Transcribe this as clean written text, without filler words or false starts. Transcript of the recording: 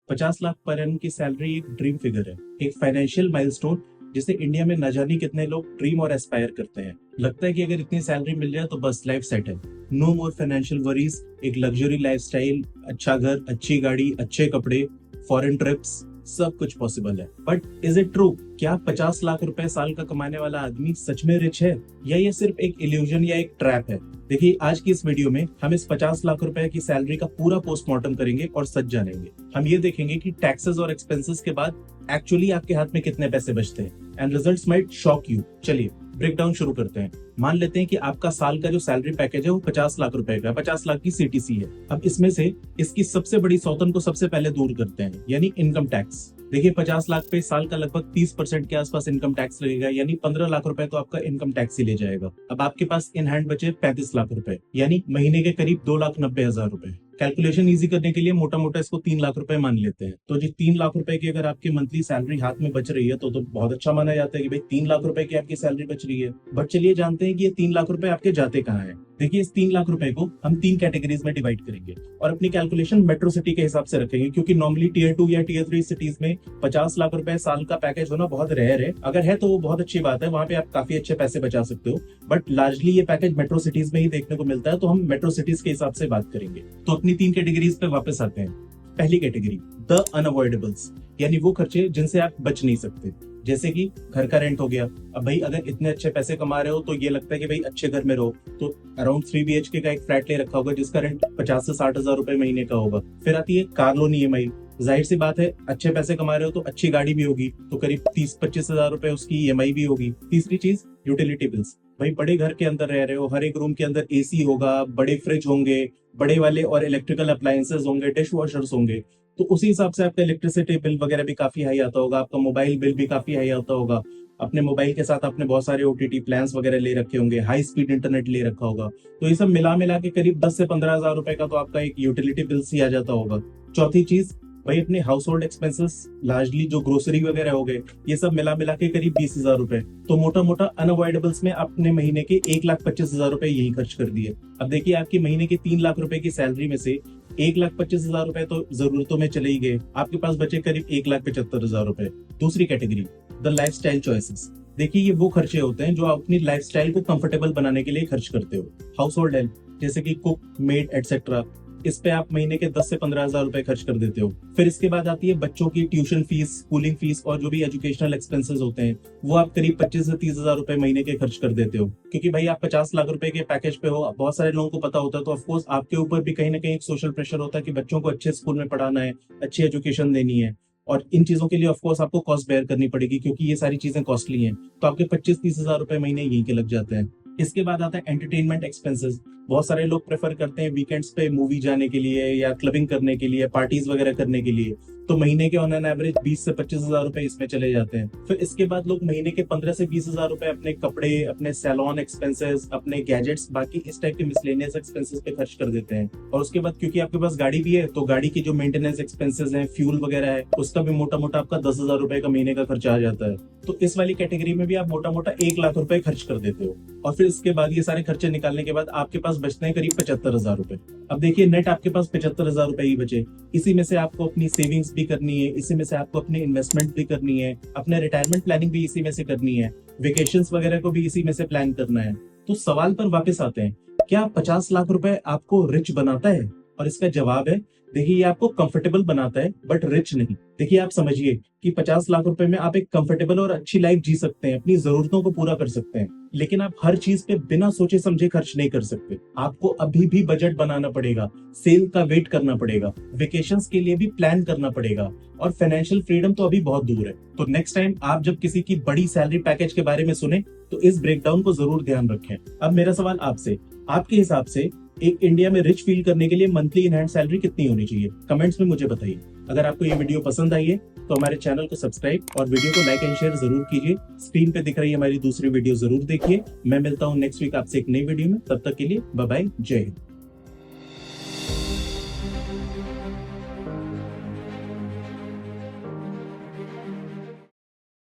50 lakh per annum की salary एक dream figure है, एक फाइनेंशियल माइलस्टोन जिसे इंडिया में न जाने कितने लोग ड्रीम और एस्पायर करते हैं। लगता है कि अगर इतनी सैलरी मिल जाए तो बस लाइफ सेट है, नो मोर फाइनेंशियल वरीज, एक लग्जरी लाइफस्टाइल, अच्छा घर, अच्छी गाड़ी, अच्छे कपड़े, फॉरेन ट्रिप्स, सब कुछ पॉसिबल है। But is it true? क्या 50 लाख रुपए साल का कमाने वाला आदमी सच में रिच है, या ये सिर्फ एक इल्यूजन या एक ट्रैप है? देखिए, आज की इस वीडियो में हम इस 50 लाख रुपए की सैलरी का पूरा पोस्टमार्टम करेंगे और सच जानेंगे। हम ये देखेंगे कि टैक्सेस और एक्सपेंसेस के बाद एक्चुअली आपके हाथ में कितने पैसे बचते हैं, and results might shock you. चलिए ब्रेक डाउन शुरू करते हैं। मान लेते हैं कि आपका साल का जो सैलरी पैकेज है वो 50 लाख रुपए का, 50 लाख की सीटीसी है। अब इसमें से इसकी सबसे बड़ी सौतन को सबसे पहले दूर करते हैं, यानी इनकम टैक्स। देखिए, 50 लाख पे साल का लगभग 30% के आसपास इनकम टैक्स लगेगा, यानी 15 लाख रुपए तो आपका इनकम टैक्स ही ले जाएगा। अब आपके पास इन हैंड बचे 35 लाख रुपए, यानी महीने के करीब 2,90,000 रुपए। कैलकुलेशन इजी करने के लिए मोटा मोटा इसको 3 लाख रुपए मान लेते हैं। तो जी 3 लाख रुपए की अगर आपकी मंथली सैलरी हाथ में बच रही है तो बहुत अच्छा माना जाता है कि भाई 3 लाख रुपए की आपकी सैलरी बच रही है। बट चलिए जानते हैं कि ये 3 लाख रुपए आपके जाते कहाँ हैं। देखिए, इस 3 लाख रुपए को हम 3 कैटेगरीज में डिवाइड करेंगे और अपनी कैलकुलेशन मेट्रो सिटी के हिसाब से रखेंगे, क्योंकि नॉर्मली टीयर 2 या टीयर 3 सिटीज में 50 लाख रुपए साल का पैकेज होना बहुत रेयर है। अगर है तो वो बहुत अच्छी बात है, वहां पे आप काफी अच्छे पैसे बचा सकते हो। बट लार्जली ये पैकेज मेट्रो सिटीज में ही देखने को मिलता है, तो हम मेट्रो सिटीज के हिसाब से बात करेंगे। तो अपनी 3 कैटेगरीज पे वापस आते हैं। पहली कैटेगरी, द अनअवॉइडेबल्स, यानी वो खर्चे जिनसे आप बच नहीं सकते, जैसे कि घर का रेंट हो गया। अब भाई अगर इतने अच्छे पैसे कमा रहे हो तो ये लगता है कि भाई अच्छे घर में रहो, तो अराउंड 3 BHK का एक फ्लैट ले रखा होगा जिसका रेंट 50 से 60 हजार रुपए महीने का होगा। फिर आती है कार लोन EMI। जाहिर सी बात है, अच्छे पैसे कमा रहे हो तो अच्छी गाड़ी भी होगी, तो करीब 30-25 हजार रुपए उसकी EMI भी होगी। तीसरी चीज, यूटिलिटी बिल्स। भाई बड़े घर के अंदर रह रहे हो, हर एक रूम के अंदर AC होगा, बड़े फ्रिज होंगे, बड़े वाले और इलेक्ट्रिकल अप्लायंसेस होंगे, डिश वॉशर्स होंगे, तो उसी हिसाब से आपका इलेक्ट्रिसिटी बिल वगैरह भी काफी हाई आता होगा, आपका मोबाइल बिल भी काफी हाई आता होगा। अपने मोबाइल के साथ आपने बहुत सारे OTT प्लान्स वगैरह ले रखे होंगे, हाई स्पीड इंटरनेट ले रखा होगा, तो ये सब मिला के करीब 10 से 15 हजार रुपए का तो आपका एक यूटिलिटी बिल ही आ जाता होगा। चौथी चीज, भाई अपने हाउस होल्ड एक्सपेंसेस, लार्जली जो ग्रोसरी वगैरह हो गए, ये सब मिला के करीब 20 हजार रुपए। तो मोटा मोटा अनअवॉइडेबल्स में आपने महीने के 1,25,000 रुपए यही खर्च कर दिए। अब देखिए, आपकी महीने की 3 लाख रुपए की सैलरी में से 1,25,000 रुपए तो जरूरतों में चले ही गए, आपके पास बचे करीब 1,75,000 रुपए। दूसरी कैटेगरी, द लाइफस्टाइल चॉइसेस। देखिए, ये वो खर्चे होते हैं जो आप अपनी लाइफस्टाइल को कंफर्टेबल बनाने के लिए खर्च करते हो। हाउस होल्ड हेल्प, जैसे कि कुक, मेड एटसेट्रा, इस पे आप महीने के 10 से 15 हजार रुपए खर्च कर देते हो। फिर इसके बाद आती है बच्चों की ट्यूशन फीस, स्कूलिंग फीस और जो भी एजुकेशनल एक्सपेंसेस होते हैं, वो आप करीब 25 से 30 हजार रुपए महीने के खर्च कर देते हो। क्योंकि भाई आप 50 लाख रुपए के पैकेज पे हो, बहुत सारे लोगों को पता होता है, तो ऑफकोर्स आपके ऊपर भी कहीं ना कहीं एक सोशल प्रेशर होता है कि बच्चों को अच्छे स्कूल में पढ़ाना है, अच्छी एजुकेशन देनी है, और इन चीजों के लिए ऑफकोर्स आपको कॉस्ट बेयर करनी पड़ेगी, क्योंकि ये सारी चीजें कॉस्टली हैं। तो आपके 25-30 हजार रुपए महीने यहीं के लग जाते हैं। इसके बाद आता है एंटरटेनमेंट एक्सपेंसेस। बहुत सारे लोग प्रेफर करते हैं वीकेंड्स पे मूवी जाने के लिए या क्लबिंग करने के लिए, पार्टीज वगैरह करने के लिए, तो महीने के ऑन एन एवरेज 20 से 25 हजार रुपए इसमें चले जाते हैं। फिर इसके बाद लोग महीने के 15 से 20 हजार रुपए अपने कपड़े, अपने सैलून एक्सपेंसेस, अपने गैजेट्स, बाकी इस टाइप के मिसलेनियस एक्सपेंसेस पे खर्च कर देते हैं। और उसके बाद क्योंकि आपके पास गाड़ी भी है, तो गाड़ी की जो मेंटेनेंस एक्सपेंसेस है, फ्यूल वगैरह है, उसका भी मोटा मोटा आपका 10,000 रुपए का महीने का खर्चा आ जाता है। तो इस वाली कैटेगरी में भी आप मोटा मोटा 1 लाख रुपए खर्च कर देते हो। और फिर इसके बाद ये सारे खर्चे निकालने के बाद आपके पास बचते हैं करीब 75,000 रुपए। अब देखिए, नेट आपके पास 75,000 रुपए ही बचे। इसी में से आपको अपनी सेविंग्स भी करनी है, इसी में से आपको अपनी इन्वेस्टमेंट भी करनी है, अपने रिटायरमेंट प्लानिंग भी इसी में से करनी है, वेकेशंस वगैरह को भी इसी में से प्लान करना है। तो सवाल पर वापस आते हैं, क्या 50 लाख रुपए आपको रिच बनाता है? और इसका जवाब है, देखिए, ये आपको कंफर्टेबल बनाता है बट रिच नहीं। देखिए, आप समझिए कि 50 लाख रुपए में आप एक कंफर्टेबल और अच्छी लाइफ जी सकते हैं, अपनी जरूरतों को पूरा कर सकते हैं, लेकिन आप हर चीज पे बिना सोचे समझे खर्च नहीं कर सकते। आपको अभी भी बजट बनाना पड़ेगा, सेल का वेट करना पड़ेगा, वेकेशंस के लिए भी प्लान करना पड़ेगा, और फाइनेंशियल फ्रीडम तो अभी बहुत दूर है। तो नेक्स्ट टाइम आप जब किसी की बड़ी सैलरी पैकेज के बारे में सुने तो इस ब्रेकडाउन को जरूर ध्यान रखें। अब मेरा सवाल आपसे, आपके हिसाब से एक इंडिया में रिच फील करने के लिए मंथली इन हैंड सैलरी कितनी होनी चाहिए? कमेंट्स में मुझे बताइए। अगर आपको ये वीडियो पसंद आई है तो हमारे चैनल को सब्सक्राइब और वीडियो को लाइक एंड शेयर जरूर कीजिए। स्क्रीन पे दिख रही हमारी दूसरी वीडियो जरूर देखिए। मैं मिलता हूँ नेक्स्ट वीक आपसे एक नई वीडियो में। तब तक के लिए बाय बाय, जय हिंद।